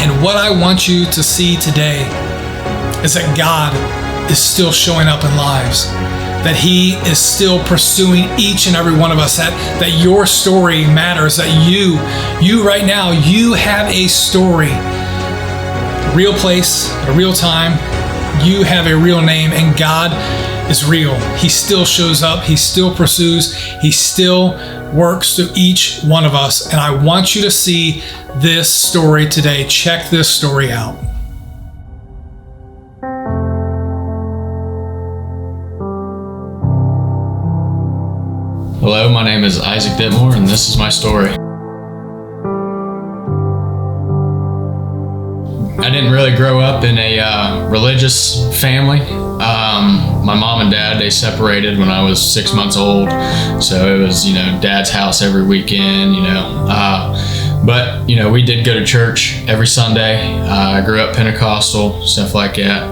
And what I want you to see today is that God is still showing up in lives, that He is still pursuing each and every one of us, that your story matters, that you right now, you have a story, a real place, a real time, you have a real name, and God is real. He still shows up, He still pursues, He still works through each one of us. And I want you to see this story today. Check this story out. Hello, my name is Isaac Ditmore, and this is my story. I didn't really grow up in a religious family. My mom and dad, they separated when I was 6 months old. So it was, dad's house every weekend, But, we did go to church every Sunday. I grew up Pentecostal, stuff like that.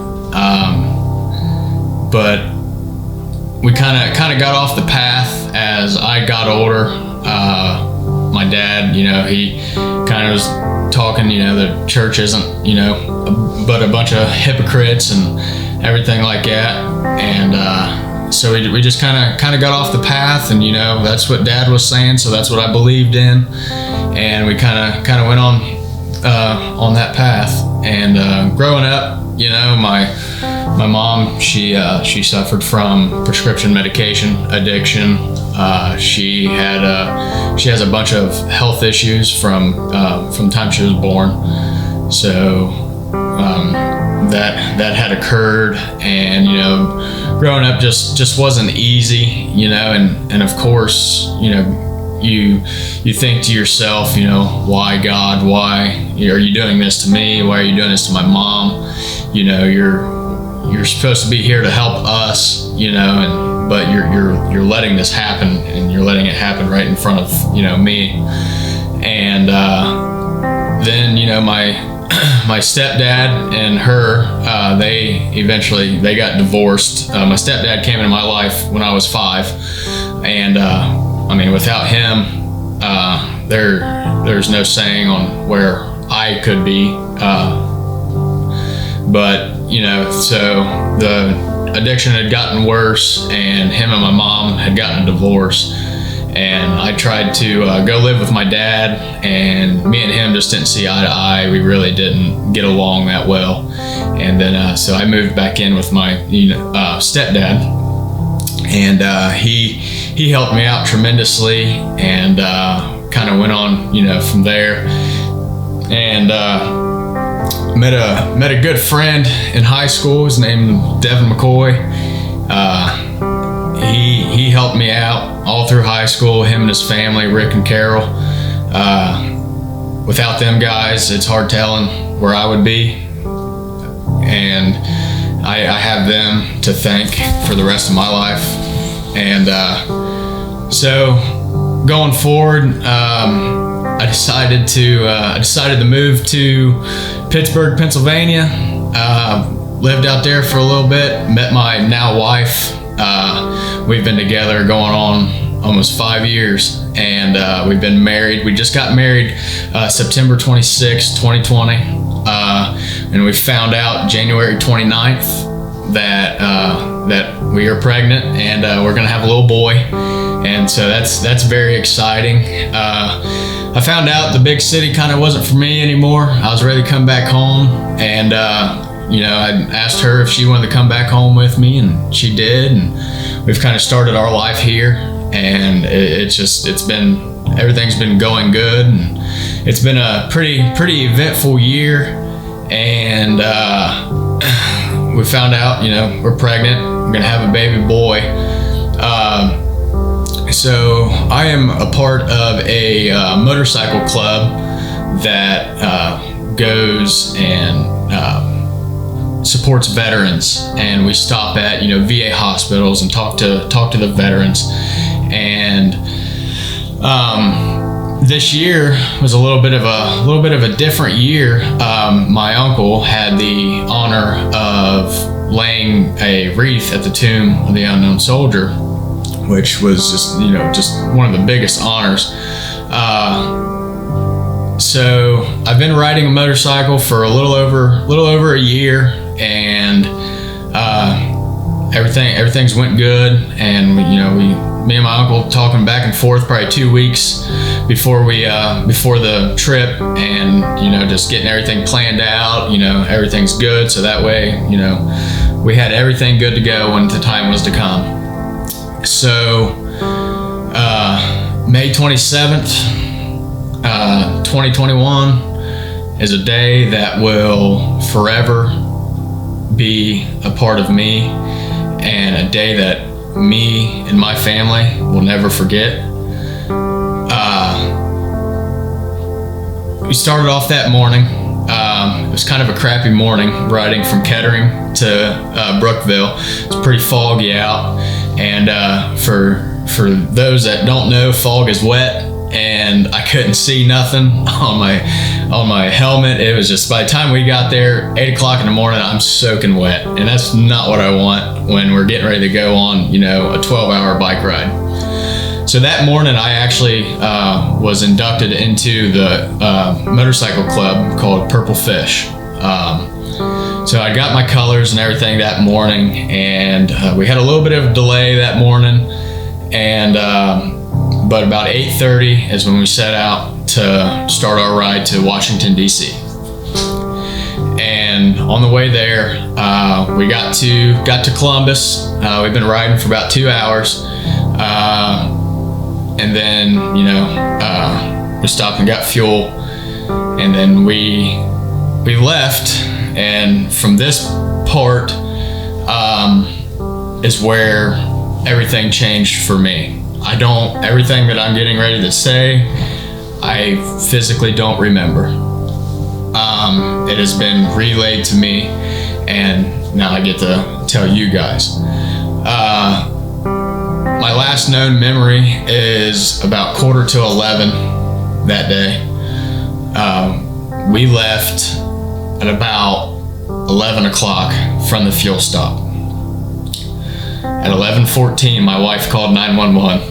But we kind of got off the path as I got older. My dad, he kind of was talking, the church isn't, but a bunch of hypocrites and everything like that. And so we just kind of got off the path, and that's what Dad was saying, so that's what I believed in, and we kind of went on that path. And growing up, my mom, she suffered from prescription medication addiction. She has a bunch of health issues from the time she was born. So that had occurred, and growing up just wasn't easy, and of course, you think to yourself, why God, why are you doing this to me? Why are you doing this to my mom? You're supposed to be here to help us, but you're letting this happen, and you're letting it happen right in front of me. And then my stepdad and her, they got divorced. My stepdad came into my life when I was 5, and without him, there's no saying on where I could be. But so the addiction had gotten worse, and him and my mom had gotten a divorce, and I tried to go live with my dad, and me and him just didn't see eye to eye. We really didn't get along that well. And then so I moved back in with my stepdad, and he helped me out tremendously, and kind of went on from there. And met a good friend in high school. His name Devin McCoy. He helped me out all through high school. Him and his family, Rick and Carol. Without them guys, it's hard telling where I would be. And I have them to thank for the rest of my life. And so going forward, I decided to move to Pittsburgh, Pennsylvania. Lived out there for a little bit. Met my now wife. We've been together going on almost 5 years, and we've been married. We just got married September 26, 2020, and we found out January 29th that we are pregnant, and we're gonna have a little boy. And so that's very exciting. I found out the big city kind of wasn't for me anymore. I was ready to come back home, and I asked her if she wanted to come back home with me, and she did. And we've kind of started our life here, and everything's been going good, and it's been a pretty eventful year. And we found out, we're pregnant. We're gonna have a baby boy. So I am a part of a motorcycle club that goes and supports veterans, and we stop at VA hospitals and talk to the veterans. And this year was a little bit of a different year. My uncle had the honor of laying a wreath at the tomb of the unknown soldier, which was just one of the biggest honors. So I've been riding a motorcycle for a little over a year, and everything's went good. And me and my uncle talking back and forth probably 2 weeks before the trip, and just getting everything planned out. Everything's good, so that way we had everything good to go when the time was to come. So May 27th, 2021 is a day that will forever be a part of me, and a day that me and my family will never forget. We started off that morning. It was kind of a crappy morning riding from Kettering to Brookville. It's pretty foggy out, and for those that don't know, fog is wet, and I couldn't see nothing on my helmet. It was just, by the time we got there, 8 o'clock in the morning, I'm soaking wet, and that's not what I want when we're getting ready to go on a 12-hour bike ride. So that morning, I actually was inducted into the motorcycle club called Purple Fish. So I got my colors and everything that morning, and we had a little bit of a delay that morning, and but about 8:30 is when we set out to start our ride to Washington, D.C. And on the way there, we got to Columbus. We've been riding for about 2 hours. And then, we stopped and got fuel, and then we left. And from this part is where everything changed for me. Everything that I'm getting ready to say, I physically don't remember. It has been relayed to me, and now I get to tell you guys. My last known memory is about 11:15 that day. We left at about 11 o'clock from the fuel stop. At 11:14, my wife called 911.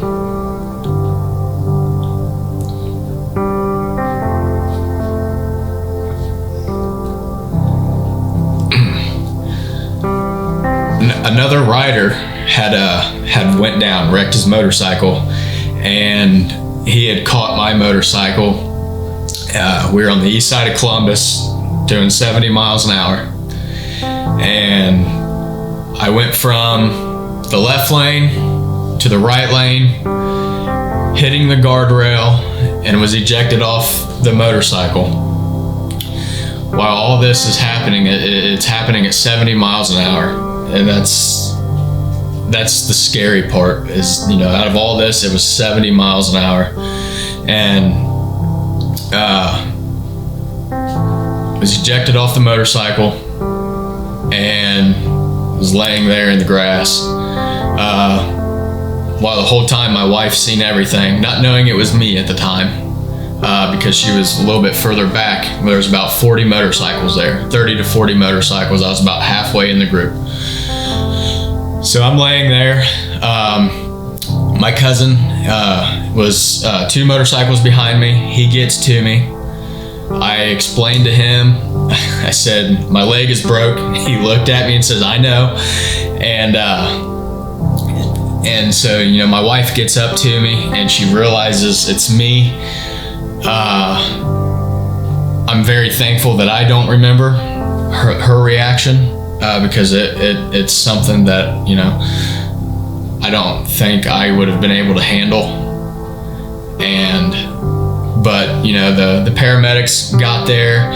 Another rider had went down, wrecked his motorcycle, and he had caught my motorcycle. We were on the east side of Columbus doing 70 miles an hour, and I went from the left lane to the right lane, hitting the guardrail, and was ejected off the motorcycle. While all this is happening, it's happening at 70 miles an hour, and that's the scary part. Is out of all this, it was 70 miles an hour, and was ejected off the motorcycle and was laying there in the grass. While the whole time my wife seen everything, not knowing it was me at the time, because she was a little bit further back. There was about 40 motorcycles there, 30 to 40 motorcycles. I was about halfway in the group. So I'm laying there. My cousin was 2 motorcycles behind me. He gets to me. I explained to him, I said, my leg is broke. He looked at me and says, I know. And so, my wife gets up to me and she realizes it's me. I'm very thankful that I don't remember her reaction, because it's something that, I don't think I would have been able to handle. But the paramedics got there,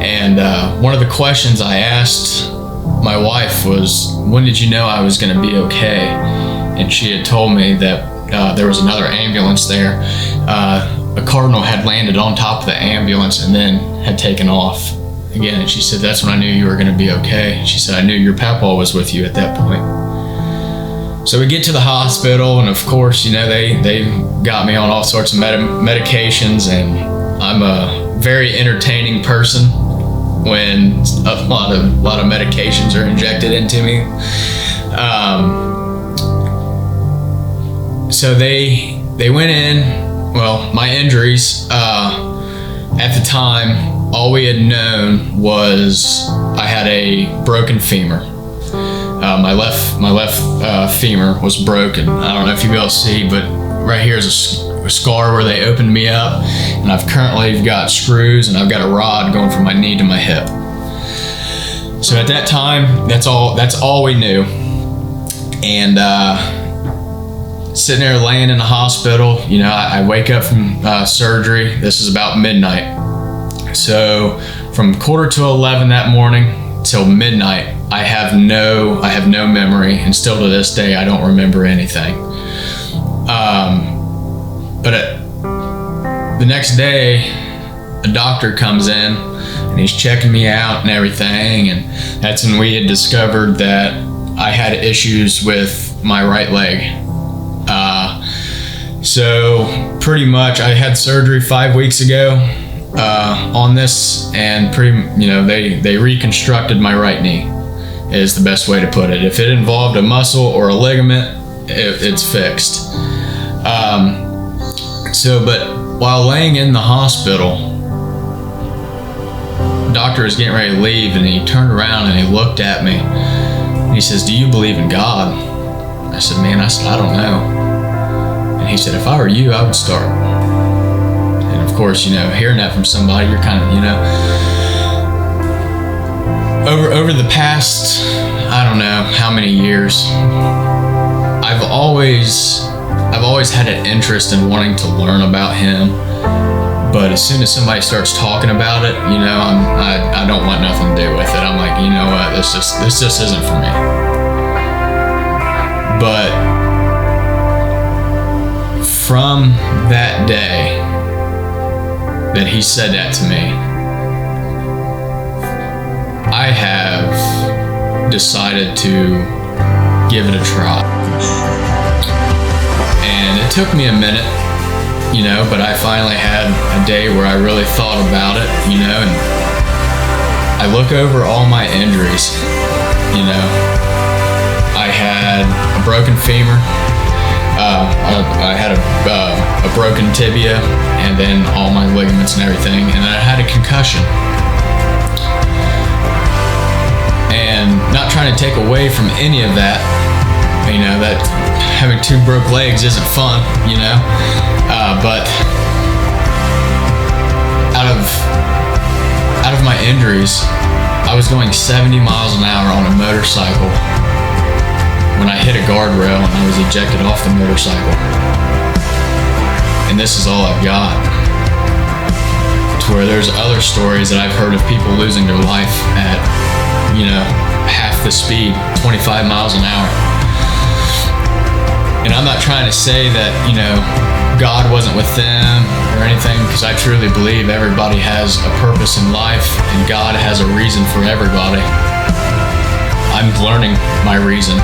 and one of the questions I asked my wife was, when did you know I was going to be okay? And she had told me that there was another ambulance there. A Cardinal had landed on top of the ambulance and then had taken off again. And she said, that's when I knew you were going to be okay. She said, I knew your papaw was with you at that point. So we get to the hospital, and of course, they got me on all sorts of medications, and I'm a very entertaining person when a lot of medications are injected into me. So they went in. Well, my injuries, At the time, all we had known was I had a broken femur. My left femur was broken. I don't know if you all see, but right here is a scar where they opened me up, and I've currently got screws and I've got a rod going from my knee to my hip. So at that time, that's all we knew. And sitting there laying in the hospital, I wake up from surgery. This is about midnight. So from 11:15 that morning till midnight, I have no memory, and still to this day I don't remember anything. But the next day, a doctor comes in and he's checking me out and everything, and that's when we had discovered that I had issues with my right leg. So pretty much I had surgery 5 weeks ago on this, and they reconstructed my right knee is the best way to put it. If it involved a muscle or a ligament, it's fixed. But while laying in the hospital, the doctor was getting ready to leave, and he turned around and he looked at me and he says, "Do you believe in God?" I said, "Man," I don't know. And he said, "If I were you, I would start." And of course, hearing that from somebody, you're kind of, over the past, I don't know how many years, I've always had an interest in wanting to learn about him. But as soon as somebody starts talking about it, I don't want nothing to do with it. I'm like, you know what, this just isn't for me. But from that day that he said that to me, I have decided to give it a try. And it took me a minute, but I finally had a day where I really thought about it, and I look over all my injuries. I had a broken femur, I had a broken tibia, and then all my ligaments and everything, and then I had a concussion. And not trying to take away from any of that, that having 2 broke legs isn't fun, but out of my injuries, I was going 70 miles an hour on a motorcycle when I hit a guardrail and I was ejected off the motorcycle. And this is all I've got. To where there's other stories that I've heard of people losing their life at, half the speed, 25 miles an hour. And I'm not trying to say that, God wasn't with them or anything, because I truly believe everybody has a purpose in life and God has a reason for everybody. I'm learning my reason,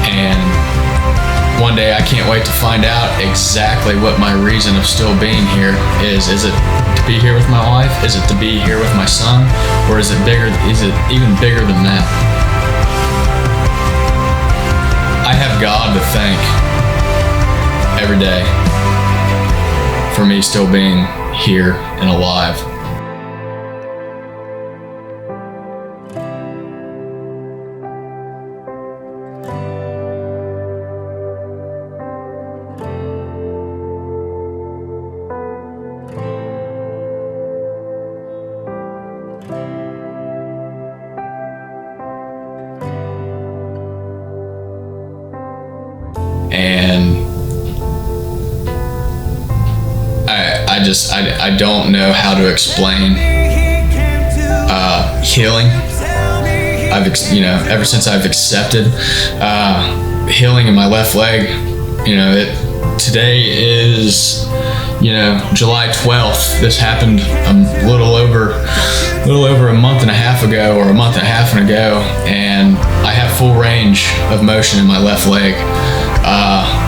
and one day I can't wait to find out exactly what my reason of still being here is. Is it to be here with my wife? Is it to be here with my son? Or is it bigger? Is it even bigger than that? I have God to thank every day for me still being here and alive. And I don't know how to explain healing. Ever since I've accepted healing in my left leg, today is July 12th. This happened a little over a month and a half ago, or a month and a half ago, and I have full range of motion in my left leg.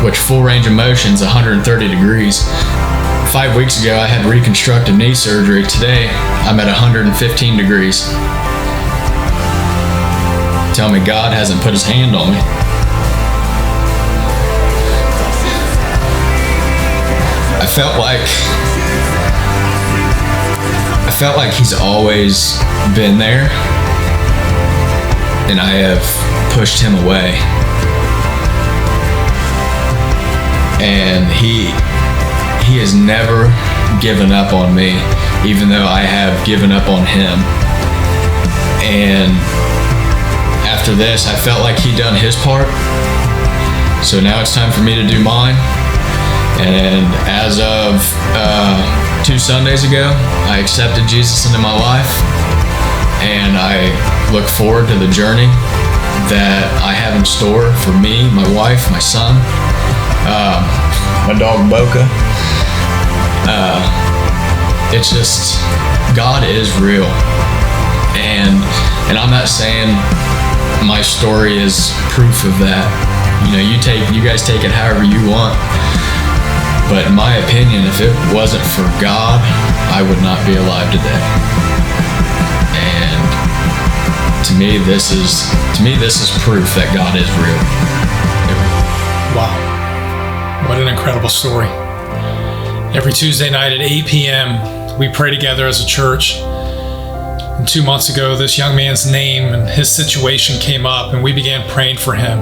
Which full range of motion is 130 degrees. 5 weeks ago, I had reconstructive knee surgery. Today, I'm at 115 degrees. Tell me God hasn't put his hand on me. I felt like felt like he's always been there, and I have pushed him away. And he has never given up on me, even though I have given up on him. And after this, I felt like he'd done his part. So now it's time for me to do mine. And as of 2 Sundays ago, I accepted Jesus into my life. And I look forward to the journey that I have in store for me, my wife, my son, my dog Boca. It's just, God is real. And I'm not saying my story is proof of that. You guys take it however you want. But in my opinion, if it wasn't for God, I would not be alive today. And to me, this is proof that God is real. Wow. What an incredible story. Every Tuesday night at 8 p.m., we pray together as a church. And 2 months ago, this young man's name and his situation came up, and we began praying for him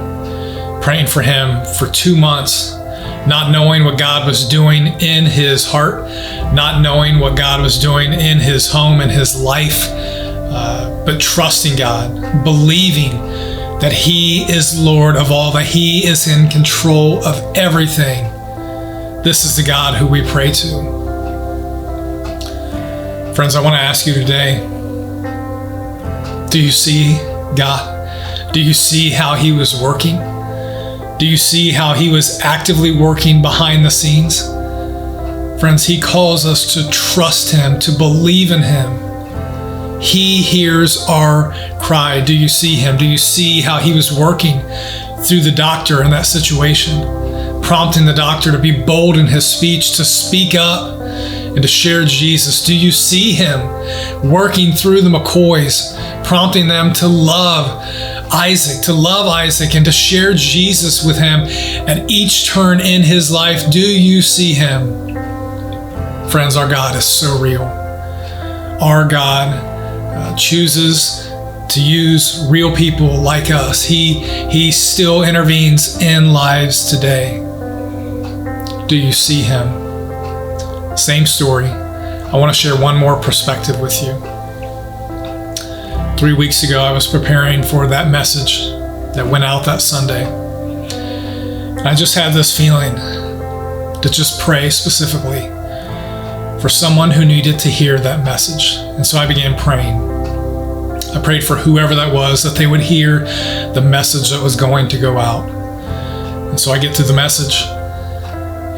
for 2 months, not knowing what God was doing in his heart, not knowing what God was doing in his home and his life, but trusting God, believing that he is Lord of all, that he is in control of everything. This is the God who we pray to. Friends, I want to ask you today, do you see God? Do you see how he was working? Do you see how he was actively working behind the scenes? Friends, he calls us to trust him, to believe in him. He hears our cry. Do you see him? Do you see how he was working through the doctor in that situation, prompting the doctor to be bold in his speech, to speak up and to share Jesus? Do you see him working through the McCoys, prompting them to love Isaac and to share Jesus with him at each turn in his life? Do you see him? Friends, our God is so real. Our God chooses to use real people like us. He still intervenes in lives today. Do you see him? Same story. I want to share one more perspective with you. 3 weeks ago, I was preparing for that message that went out that Sunday. And I just had this feeling to just pray specifically for someone who needed to hear that message. And so I began praying. I prayed for whoever that was, that they would hear the message that was going to go out. And so I get through the message,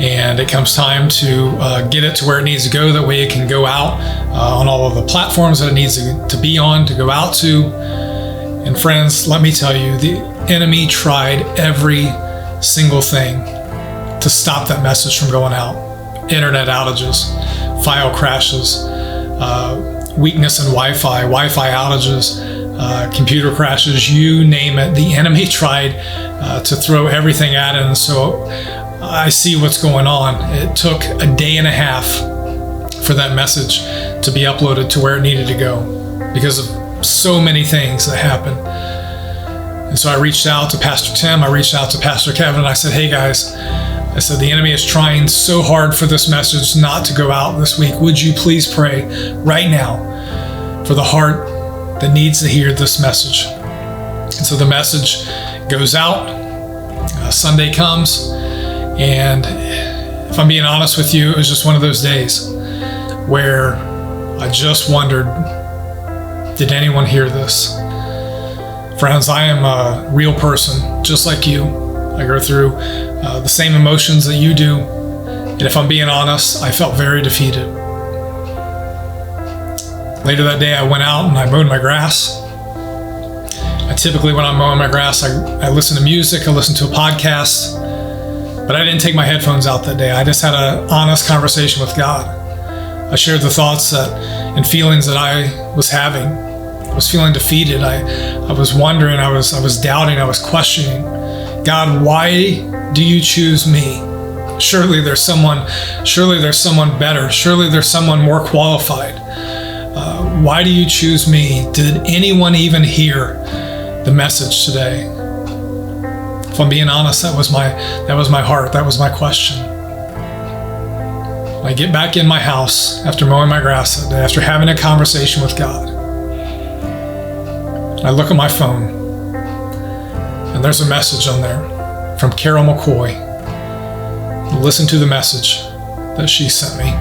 and it comes time to get it to where it needs to go. That way it can go out on all of the platforms that it needs to be on, to go out to. And friends, let me tell you, the enemy tried every single thing to stop that message from going out. Internet outages, file crashes, weakness in Wi-Fi outages, computer crashes, you name it. The enemy tried to throw everything at it. And so I see what's going on. It took a day and a half for that message to be uploaded to where it needed to go because of so many things that happened. And so I reached out to Pastor Tim, I reached out to Pastor Kevin, and I said, hey guys, I said, the enemy is trying so hard for this message not to go out this week. Would you please pray right now for the heart that needs to hear this message? And so the message goes out, Sunday comes, and if I'm being honest with you, it was just one of those days where I just wondered, did anyone hear this? Friends, I am a real person, just like you. I go through the same emotions that you do. And if I'm being honest, I felt very defeated. Later that day, I went out and I mowed my grass. I typically, when I'm mowing my grass, I listen to music, I listen to a podcast. But I didn't take my headphones out that day. I just had an honest conversation with God. I shared the thoughts and feelings that I was having. I was feeling defeated. I was wondering, I was doubting, I was questioning. God, why do you choose me? Surely there's someone better. Surely there's someone more qualified. Why do you choose me? Did anyone even hear the message today? If I'm being honest, that was my heart. That was my question. When I get back in my house after mowing my grass that day, after having a conversation with God, I look at my phone, and there's a message on there from Carol McCoy. Listen to the message that she sent me.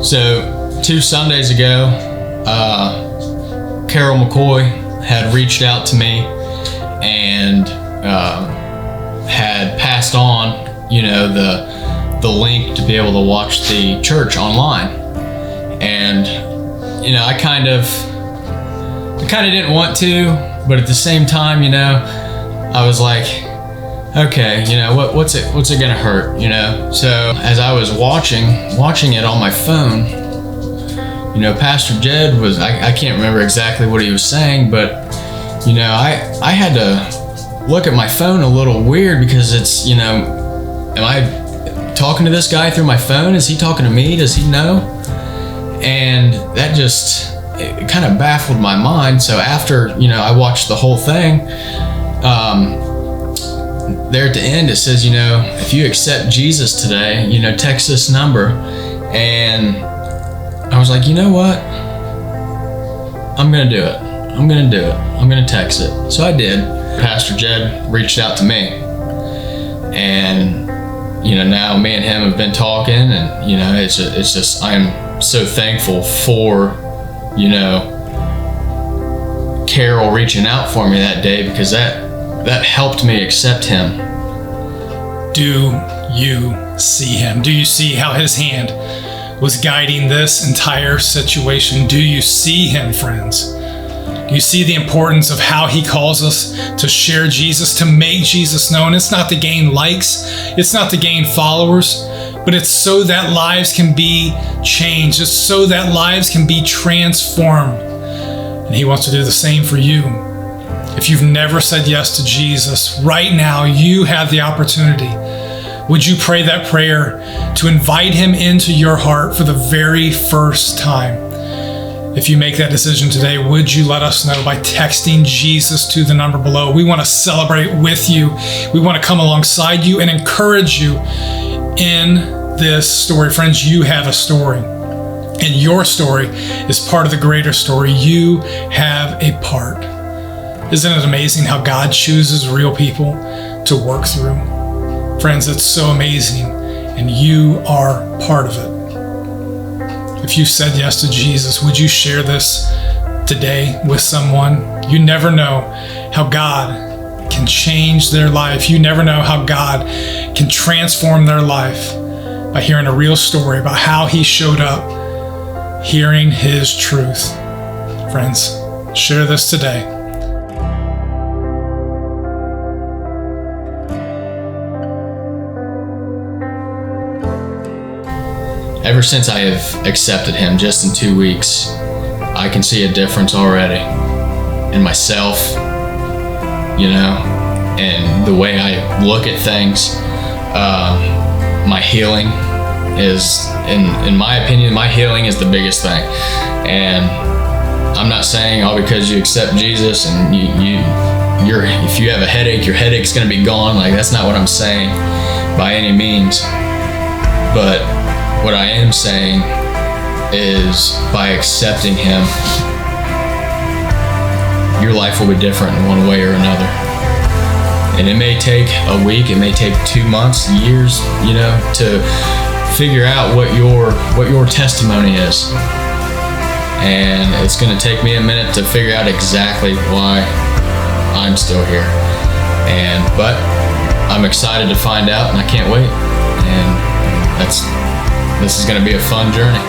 So 2 Sundays ago, Carol McCoy had reached out to me and had passed on, the link to be able to watch the church online. And I kind of didn't want to, but at the same time, I was like, okay, what's it gonna hurt, So as I was watching it on my phone, Pastor Jed was, I can't remember exactly what he was saying, but I had to look at my phone a little weird because it's, am I talking to this guy through my phone? Is he talking to me? Does he know? And that just, it kind of baffled my mind. So after, I watched the whole thing, there at the end it says, if you accept Jesus today, text this number. And I was like, you know what? I'm gonna do it. I'm gonna text it. So I did. Pastor Jed reached out to me, and now me and him have been talking, and it's just I am so thankful for Carol reaching out for me that day, because that helped me accept him. Do you see him? Do you see how his hand was guiding this entire situation? Do you see him, friends? Do you see the importance of how he calls us to share Jesus, to make Jesus known? It's not to gain likes, it's not to gain followers, but it's so that lives can be changed. It's so that lives can be transformed. And he wants to do the same for you. If you've never said yes to Jesus, right now you have the opportunity. Would you pray that prayer to invite him into your heart for the very first time? If you make that decision today, would you let us know by texting Jesus to the number below? We want to celebrate with you. We want to come alongside you and encourage you in this story. Friends, you have a story, and your story is part of the greater story. You have a part. Isn't it amazing how God chooses real people to work through? Friends, it's so amazing, and you are part of it. If you said yes to Jesus, would you share this today with someone? You never know how God can change their life. You never know how God can transform their life by hearing a real story about how he showed up, hearing his truth. Friends, share this today. Ever since I have accepted him, just in 2 weeks, I can see a difference already in myself, and the way I look at things. My healing is, in my opinion, my healing is the biggest thing. And I'm not saying all because you accept Jesus and if you have a headache, your headache's gonna be gone. Like, that's not what I'm saying by any means. But what I am saying is, by accepting him, your life will be different in one way or another. And it may take a week, it may take 2 months, years, to figure out what your testimony is. And it's going to take me a minute to figure out exactly why I'm still here. But I'm excited to find out, and I can't wait. And this is going to be a fun journey.